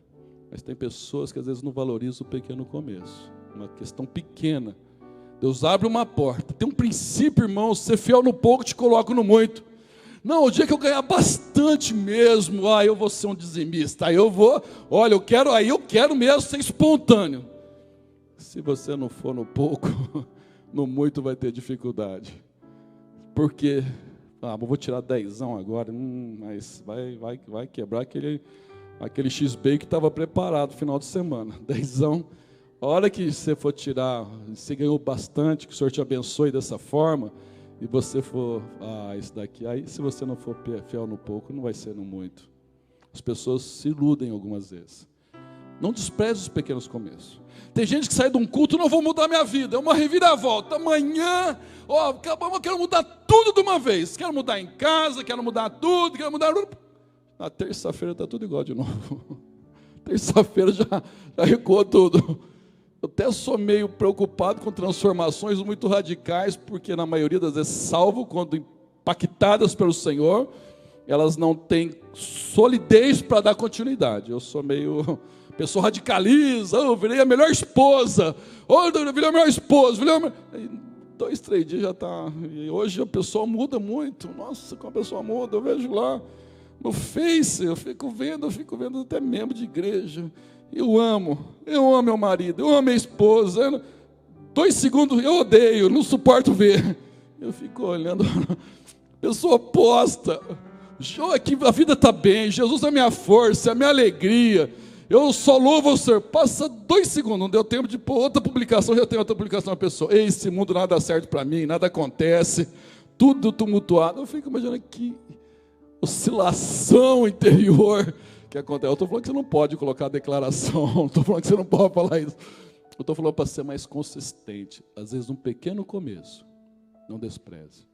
Mas tem pessoas que às vezes não valorizam o pequeno começo, uma questão pequena. Deus abre uma porta, tem um princípio, irmão, ser fiel no pouco, te coloco no muito. Não, o dia que eu ganhar bastante mesmo, eu vou ser um dizimista, aí eu quero mesmo ser espontâneo. Se você não for no pouco, no muito vai ter dificuldade. Porque, vou tirar 10 agora, mas vai quebrar aquele X-Bake que estava preparado no final de semana. 10, a hora que você for tirar, você ganhou bastante, que o Senhor te abençoe dessa forma, e você for, isso daqui, aí se você não for fiel no pouco, não vai ser no muito. As pessoas se iludem algumas vezes. Não despreze os pequenos começos. Tem gente que sai de um culto, não vou mudar minha vida, é uma reviravolta. Amanhã, acabamos, eu quero mudar tudo de uma vez. Quero mudar em casa, quero mudar tudo, quero mudar... Na terça-feira está tudo igual de novo. Terça-feira já recuou tudo. Eu até sou meio preocupado com transformações muito radicais, porque na maioria das vezes, salvo quando impactadas pelo Senhor, elas não têm solidez para dar continuidade. Eu sou meio... A pessoa radicaliza, eu virei a melhor esposa, eu virei a melhor esposa, 2, 3 dias já está. E hoje a pessoa muda muito. Nossa, como a pessoa muda, eu vejo lá no Face, eu fico vendo até membro de igreja. Eu amo meu marido, eu amo minha esposa. 2 segundos, eu odeio, não suporto ver. Eu fico olhando, a pessoa posta, aqui a vida está bem, Jesus é a minha força, é a minha alegria. Eu só louvo o Senhor. Passa 2 segundos, não deu tempo de pôr outra publicação, já tem outra publicação da pessoa. Esse mundo nada dá certo para mim, nada acontece, tudo tumultuado. Eu fico imaginando que oscilação interior que acontece. Eu estou falando que você não pode colocar declaração, não estou falando que você não pode falar isso. Eu estou falando para ser mais consistente. Às vezes, um pequeno começo, não despreze.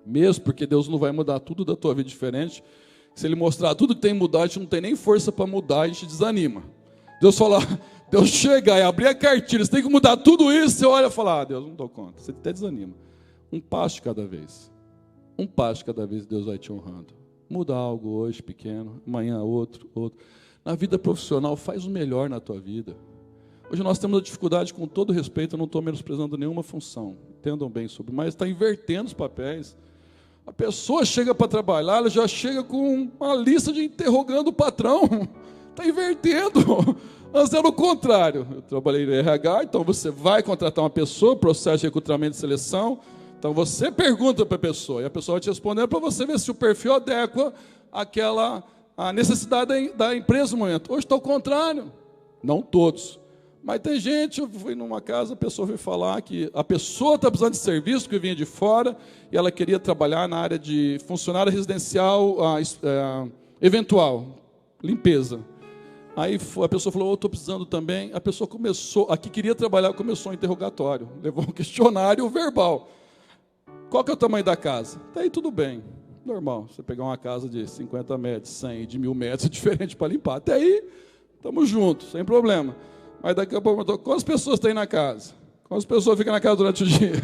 Mesmo porque Deus não vai mudar tudo da tua vida diferente. Se Ele mostrar tudo que tem que mudar, a gente não tem nem força para mudar, a gente desanima. Deus chegar e abrir a cartilha, você tem que mudar tudo isso, você olha e fala, Deus, não dou conta. Você até desanima. Um passo de cada vez. Um passo de cada vez Deus vai te honrando. Muda algo hoje, pequeno, amanhã outro. Na vida profissional, faz o melhor na tua vida. Hoje nós temos a dificuldade, com todo respeito, eu não estou menosprezando nenhuma função. Entendam bem sobre, mas está invertendo os papéis. A pessoa chega para trabalhar, ela já chega com uma lista de interrogando o patrão. Está invertendo. Mas era o contrário. Eu trabalhei no RH, então você vai contratar uma pessoa, processo de recrutamento e seleção. Então você pergunta para a pessoa, e a pessoa vai te respondendo para você ver se o perfil adequa à necessidade da empresa no momento. Hoje está o contrário. Não todos. Mas tem gente, eu fui numa casa, a pessoa veio falar que a pessoa está precisando de serviço, que vinha de fora, e ela queria trabalhar na área de funcionário residencial eventual, limpeza. Aí a pessoa falou, eu estou precisando também. A pessoa começou, a que queria trabalhar, começou um interrogatório, levou um questionário verbal. Qual que é o tamanho da casa? Daí tudo bem, normal. Você pegar uma casa de 50 metros, 100, de 1000 metros, é diferente para limpar. Até aí, estamos juntos, sem problema. Mas daqui a pouco perguntou, quantas pessoas tem na casa? Quantas pessoas ficam na casa durante o dia?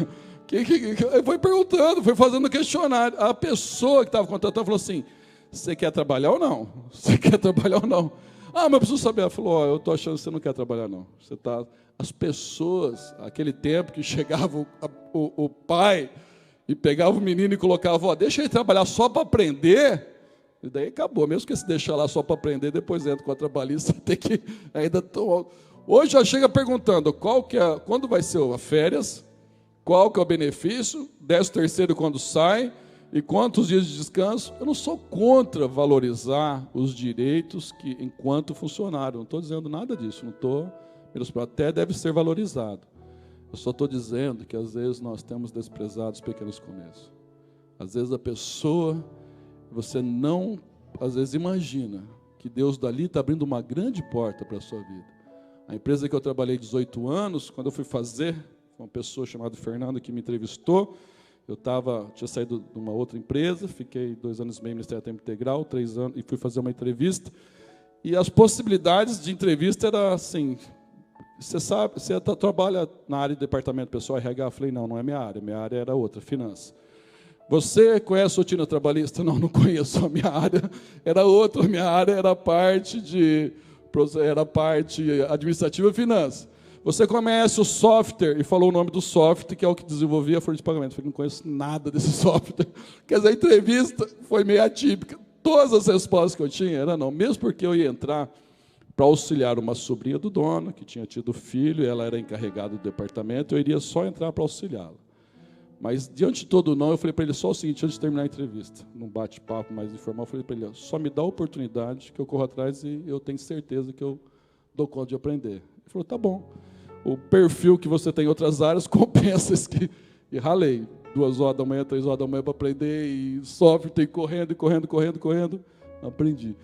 Foi perguntando, foi fazendo questionário. A pessoa que estava contratando falou assim, você quer trabalhar ou não? Você quer trabalhar ou não? Mas eu preciso saber. Ela falou, eu estou achando que você não quer trabalhar não. As pessoas, aquele tempo que chegava o pai e pegava o menino e colocava, deixa ele trabalhar só para aprender. E daí acabou, mesmo que se deixar lá só para aprender, depois entra com a trabalhista, você tem que ainda tomar... Hoje já chega perguntando quando vai ser as férias, qual que é o benefício, 13º quando sai, e quantos dias de descanso. Eu não sou contra valorizar os direitos que enquanto funcionário, não estou dizendo nada disso, não estou, até deve ser valorizado. Eu só estou dizendo que às vezes nós temos desprezado os pequenos começos. Às vezes a pessoa, você não, às vezes imagina que Deus dali está abrindo uma grande porta para a sua vida. A empresa que eu trabalhei 18 anos, quando eu fui fazer, uma pessoa chamada Fernando que me entrevistou, eu tinha saído de uma outra empresa, fiquei 2 anos e meio no Ministério do Tempo Integral, 3 anos, e fui fazer uma entrevista, e as possibilidades de entrevista eram assim, você sabe, você trabalha na área de departamento pessoal, RH? Eu falei, não é minha área era outra, finanças. Você conhece a rotina trabalhista? Não conheço, a minha área era outra, a minha área era a parte administrativa e finanças. Você conhece o software, e falou o nome do software, que é o que desenvolvia a folha de pagamento. Eu falei, não conheço nada desse software. Quer dizer, a entrevista foi meio atípica. Todas as respostas que eu tinha eram não, mesmo porque eu ia entrar para auxiliar uma sobrinha do dono, que tinha tido filho, e ela era encarregada do departamento, eu iria só entrar para auxiliá-la. Mas, diante de todo não, eu falei para ele só o seguinte, antes de terminar a entrevista, num bate-papo mais informal, eu falei para ele, só me dá a oportunidade que eu corro atrás e eu tenho certeza que eu dou conta de aprender. Ele falou, tá bom. O perfil que você tem em outras áreas compensa esse que... E ralei, 2 horas da manhã, 3 horas da manhã para aprender, e software, correndo, aprendi.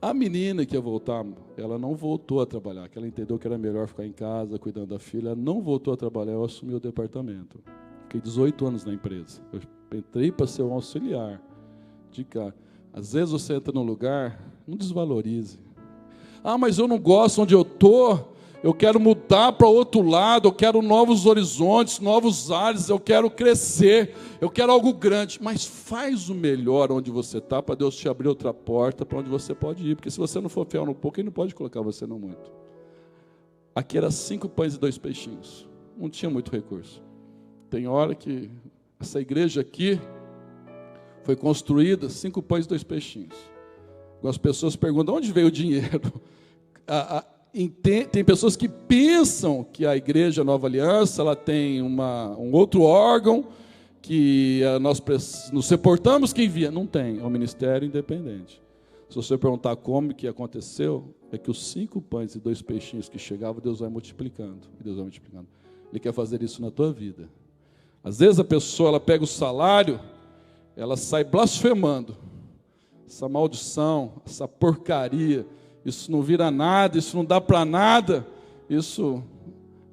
A menina que ia voltar, ela não voltou a trabalhar, que ela entendeu que era melhor ficar em casa, cuidando da filha, ela não voltou a trabalhar, eu assumi o departamento. Fiquei 18 anos na empresa. Eu entrei para ser um auxiliar. Às vezes você entra num lugar, não desvalorize. Ah, mas eu não gosto onde eu estou, eu quero mudar para outro lado, eu quero novos horizontes, novos ares, eu quero crescer, eu quero algo grande. Mas faz o melhor onde você está, para Deus te abrir outra porta para onde você pode ir. Porque se você não for fiel no pouco, Ele não pode colocar você no muito. Aqui era 5 pães e 2 peixinhos. Não tinha muito recurso. Tem hora que essa igreja aqui foi construída 5 pães e 2 peixinhos. As pessoas perguntam, onde veio o dinheiro? Tem pessoas que pensam que a Igreja Nova Aliança ela tem um outro órgão que nós nos reportamos que envia. Não tem, é um ministério independente. Se você perguntar como que aconteceu, é que os 5 pães e 2 peixinhos que chegavam, Deus vai multiplicando. Ele quer fazer isso na tua vida. Às vezes a pessoa ela pega o salário, ela sai blasfemando. Essa maldição, essa porcaria, isso não vira nada, isso não dá para nada. Isso,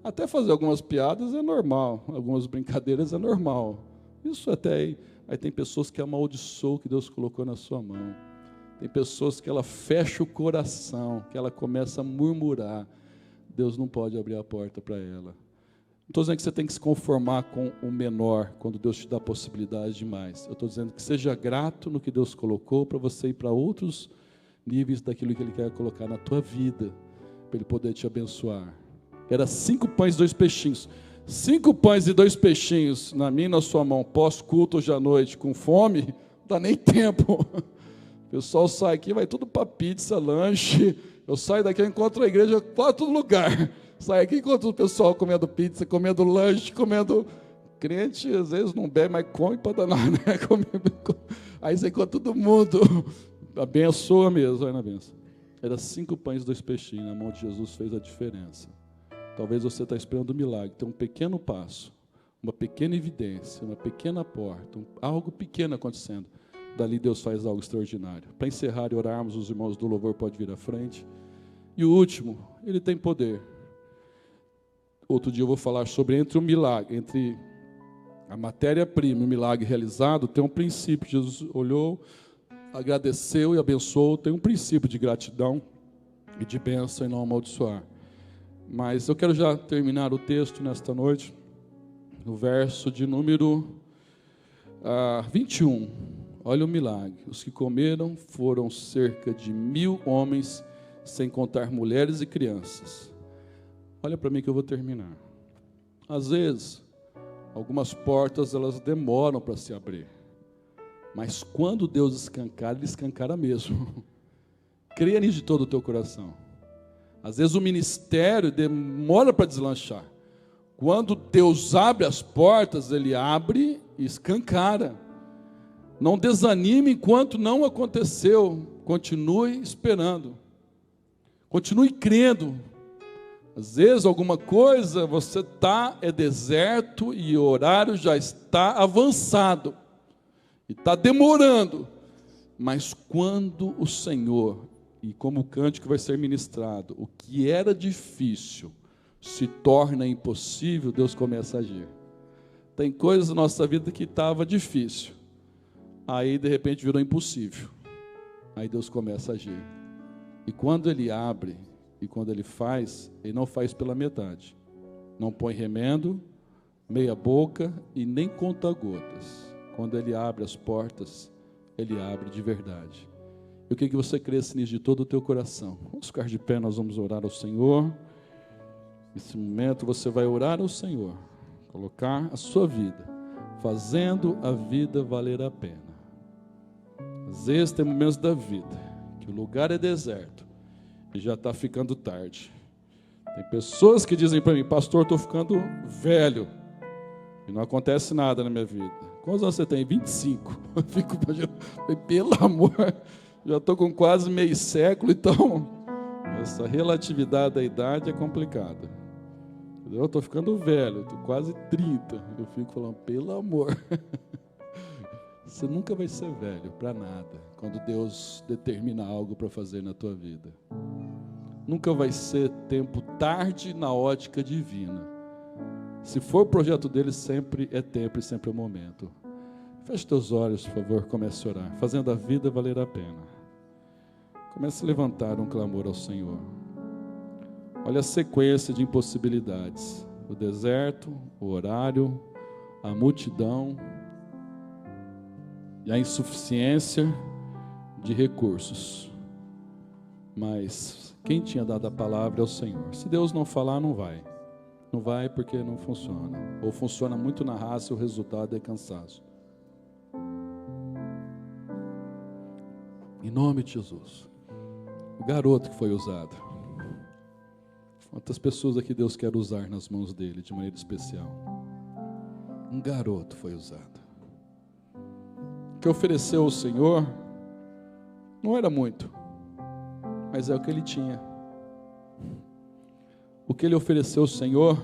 até fazer algumas piadas é normal, algumas brincadeiras é normal. Isso até aí tem pessoas que amaldiçoam o que Deus colocou na sua mão. Tem pessoas que ela fecha o coração, que ela começa a murmurar. Deus não pode abrir a porta para ela. Não estou dizendo que você tem que se conformar com o menor, quando Deus te dá possibilidades demais. Eu estou dizendo que seja grato no que Deus colocou, para você ir para outros níveis daquilo que Ele quer colocar na tua vida, para Ele poder te abençoar. Era 5 pães e 2 peixinhos. 5 pães e 2 peixinhos na minha e na sua mão, pós-culto hoje à noite, com fome, não dá nem tempo. O pessoal sai aqui, vai tudo para pizza, lanche. Eu saio daqui, eu encontro a igreja para todo lugar. Sai aqui, encontro o pessoal comendo pizza, comendo lanche, comendo... Crente, às vezes, não bebe, mas come para danar, né? Aí você encontra todo mundo. Abençoa mesmo, vai na benção. Era 5 pães e 2 peixinhos, na mão de Jesus fez a diferença. Talvez você está esperando um milagre, tem um pequeno passo, uma pequena evidência, uma pequena porta, algo pequeno acontecendo. Dali Deus faz algo extraordinário. Para encerrar e orarmos, os irmãos do louvor podem vir à frente. E o último, Ele tem poder. Outro dia eu vou falar sobre entre o milagre, entre a matéria-prima e o milagre realizado, tem um princípio. Jesus olhou, agradeceu e abençoou, tem um princípio de gratidão e de bênção e não amaldiçoar. Mas eu quero já terminar o texto nesta noite, no verso de número 21. Olha o milagre. Os que comeram foram cerca de 1.000 homens, sem contar mulheres e crianças. Olha para mim que eu vou terminar. Às vezes, algumas portas elas demoram para se abrir. Mas quando Deus escancara, Ele escancara mesmo. Creia nisso de todo o teu coração. Às vezes o ministério demora para deslanchar. Quando Deus abre as portas, Ele abre e escancara. Não desanime enquanto não aconteceu. Continue esperando. Continue crendo. Às vezes alguma coisa, você é deserto e o horário já está avançado. E está demorando. Mas quando o Senhor, e como o cântico vai ser ministrado, o que era difícil se torna impossível, Deus começa a agir. Tem coisas na nossa vida que estava difícil. Aí de repente virou impossível. Aí Deus começa a agir. E quando Ele abre, e quando Ele faz, Ele não faz pela metade. Não põe remendo, meia boca e nem conta gotas. Quando Ele abre as portas, Ele abre de verdade. Eu queria que você cresça nisso de todo o teu coração. Vamos ficar de pé, nós vamos orar ao Senhor. Nesse momento você vai orar ao Senhor, colocar a sua vida, fazendo a vida valer a pena. Às vezes tem momentos da vida que o lugar é deserto e já está ficando tarde. Tem pessoas que dizem para mim: pastor, estou ficando velho e não acontece nada na minha vida. Quantos anos você tem? 25. Eu fico imaginando, pelo amor, já estou com quase meio século, então essa relatividade da idade é complicada. Eu estou ficando velho, estou quase 30. Eu fico falando, pelo amor. Você nunca vai ser velho para nada, quando Deus determina algo para fazer na tua vida. Nunca vai ser tempo tarde na ótica divina. Se for o projeto dele, sempre é tempo e sempre é momento. Feche teus olhos, por favor, comece a orar. Fazendo a vida valer a pena. Comece a levantar um clamor ao Senhor. Olha a sequência de impossibilidades. O deserto, o horário, a multidão e a insuficiência de recursos. Mas quem tinha dado a palavra é o Senhor. Se Deus não falar, não vai. Não vai porque não funciona. Ou funciona muito na raça e o resultado é cansaço. Em nome de Jesus. O garoto que foi usado. Quantas pessoas aqui Deus quer usar nas mãos dele de maneira especial? Um garoto foi usado. O que ofereceu ao Senhor não era muito, mas é o que ele tinha. O que ele ofereceu ao Senhor,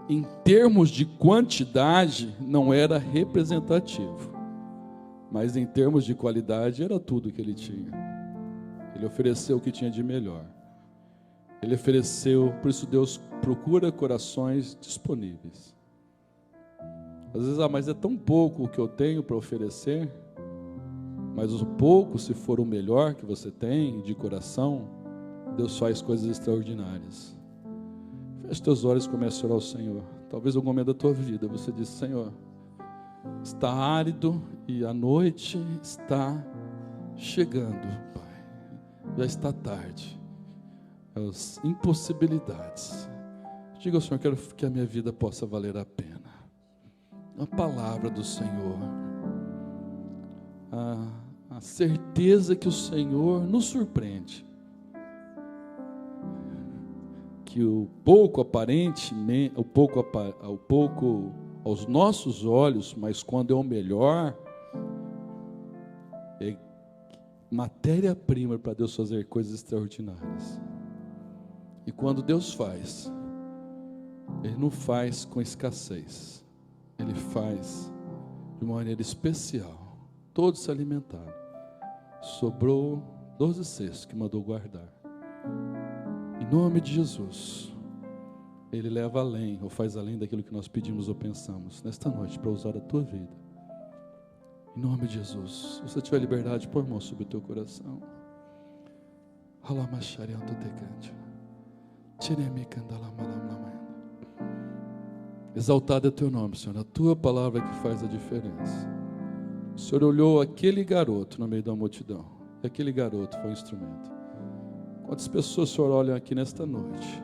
em termos de quantidade, não era representativo, mas em termos de qualidade, era tudo que ele tinha. Ele ofereceu o que tinha de melhor. Ele ofereceu, por isso Deus procura corações disponíveis. Às vezes, mas é tão pouco o que eu tenho para oferecer, mas o pouco, se for o melhor que você tem de coração, Deus faz coisas extraordinárias. Feche teus olhos e comece a orar ao Senhor. Talvez em algum momento da tua vida você disse: Senhor, está árido e a noite está chegando, Pai. Já está tarde. As impossibilidades. Diga ao Senhor: quero que a minha vida possa valer a pena. A palavra do Senhor, a certeza que o Senhor nos surpreende, que o pouco aparentemente, o pouco aos nossos olhos, mas quando é o melhor, é matéria-prima para Deus fazer coisas extraordinárias. E quando Deus faz, Ele não faz com escassez. Ele faz de uma maneira especial. Todos se alimentaram. Sobrou 12 cestos que mandou guardar. Em nome de Jesus, Ele leva além, ou faz além daquilo que nós pedimos ou pensamos, nesta noite, para usar a tua vida. Em nome de Jesus. Se você tiver liberdade, põe a mão sobre o teu coração. Exaltado é teu nome, Senhor, a tua palavra que faz a diferença. O Senhor olhou aquele garoto no meio da multidão, e aquele garoto foi um instrumento. Quantas pessoas o Senhor olha aqui nesta noite?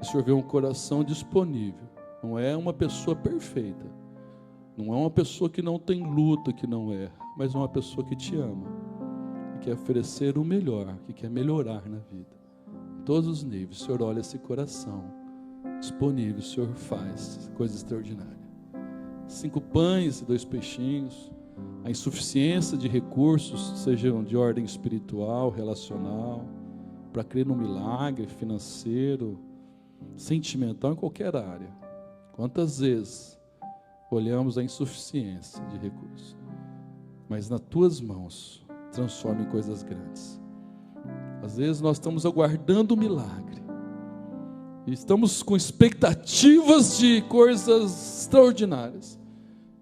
O Senhor vê um coração disponível. Não é uma pessoa perfeita, não é uma pessoa que não tem luta, que não erra, mas é uma pessoa que te ama, que quer oferecer o melhor, que quer melhorar na vida. todos os níveis. O Senhor olha esse coração disponível, o Senhor faz coisa extraordinária. 5 pães e 2 peixinhos, a insuficiência de recursos, sejam de ordem espiritual, relacional, para crer no milagre financeiro, sentimental, em qualquer área. Quantas vezes olhamos a insuficiência de recursos, mas nas tuas mãos transforma em coisas grandes. Às vezes nós estamos aguardando o milagre, e estamos com expectativas de coisas extraordinárias,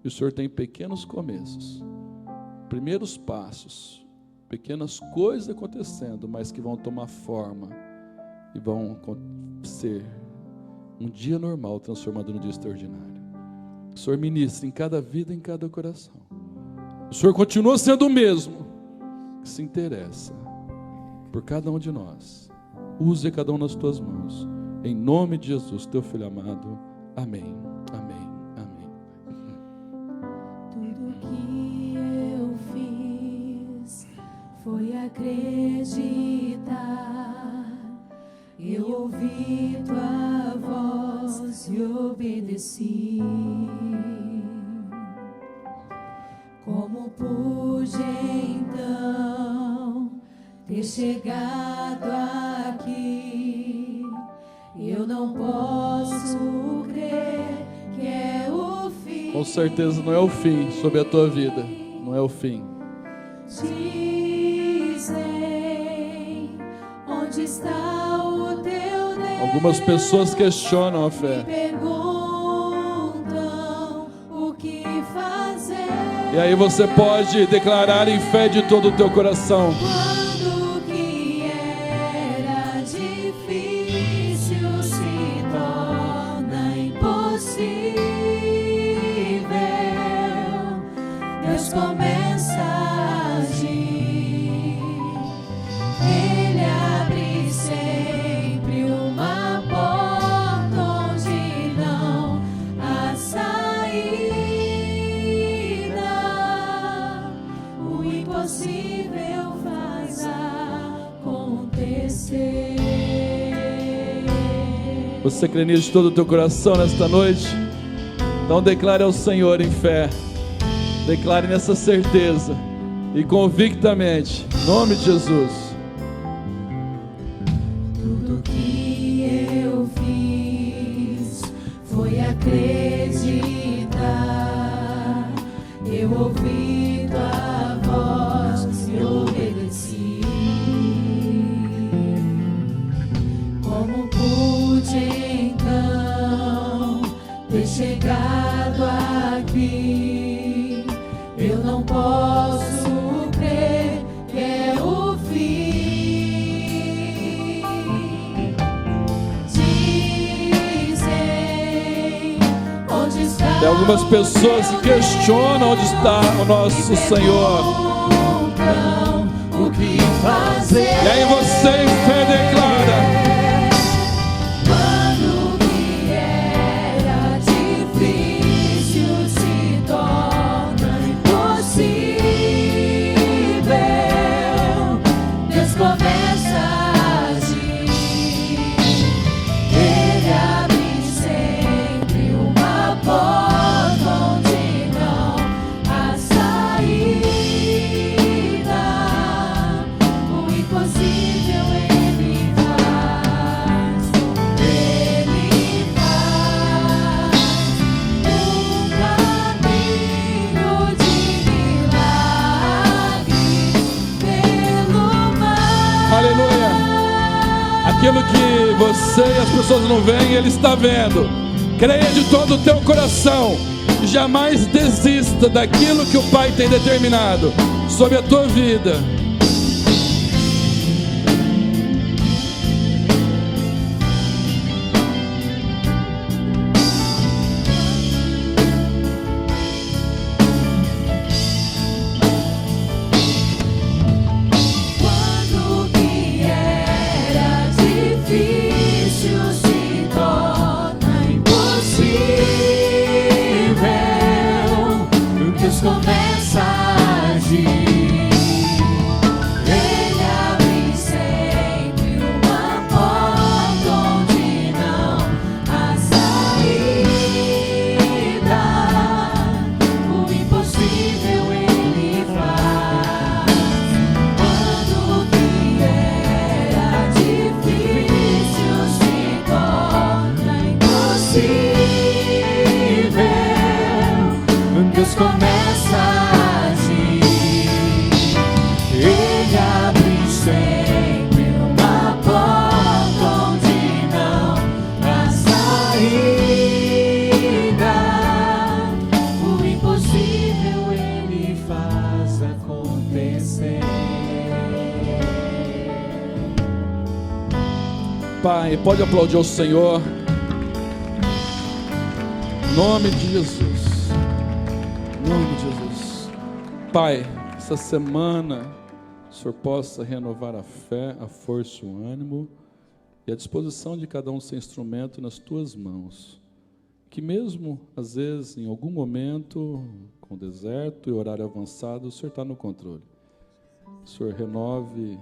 e o Senhor tem pequenos começos, primeiros passos, pequenas coisas acontecendo, mas que vão tomar forma e vão ser um dia normal transformado num dia extraordinário. O Senhor ministra em cada vida, em cada coração. O Senhor continua sendo o mesmo que se interessa por cada um de nós. Use cada um nas tuas mãos. Em nome de Jesus, teu filho amado. Amém. Amém. Amém. Tudo que eu fiz foi acreditar. Eu ouvi tua voz e obedeci. Como pude então ter chegado aqui? Eu não posso crer que é o fim. Com certeza não é o fim sobre a tua vida. Não é o fim. Dizem, onde está o teu Deus? Algumas pessoas questionam a fé. Perguntam o que fazer. E aí você pode declarar em fé de todo o teu coração: Quando que era difícil se torna impossível. Deus começa a agir. Ele abre sempre uma porta onde não há saída. O impossível faz acontecer. Você crê nisso de todo o teu coração nesta noite? Então declare ao Senhor em fé. Declare nessa certeza e convictamente, em nome de Jesus. Tudo que eu fiz foi acreditar. Eu ouvi tua voz e obedeci. Como pude então ter chegado aqui? Eu não posso crer que é o fim. Dizem, onde está? Tem algumas pessoas que questionam onde está o nosso Senhor. Perguntam o que fazer. E aí você em fé declara: Quando que era difícil se torna impossível. Deus começa a agir. Ele abre sempre uma porta onde não há saída. O impossível Ele faz. Ele faz um caminho de milagres pelo mar. aleluia. Aquilo que você e as pessoas não veem, Ele está vendo. Creia de todo o teu coração. E jamais desista daquilo que o Pai tem determinado sobre a tua vida. Quando que era difícil se torna impossível. Deus começa a agir. Deus começa a agir. Ele abre sempre uma porta onde não há saída. O impossível Ele faz acontecer. Pai, pode aplaudir ao Senhor. Em nome de Jesus. Em nome de Jesus. Pai, essa semana o Senhor possa renovar a fé, a força, o ânimo e a disposição de cada um ser instrumento nas tuas mãos. Que mesmo, às vezes, em algum momento, com deserto e horário avançado, o Senhor está no controle. O Senhor renove,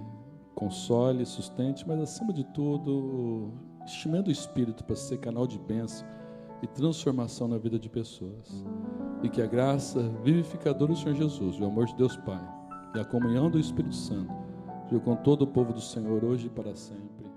console, sustente, mas acima de tudo, estimando o Espírito para ser canal de bênção e transformação na vida de pessoas. E que a graça vivificadora do Senhor Jesus, o amor de Deus Pai e a comunhão do Espírito Santo, seja com todo o povo do Senhor hoje e para sempre.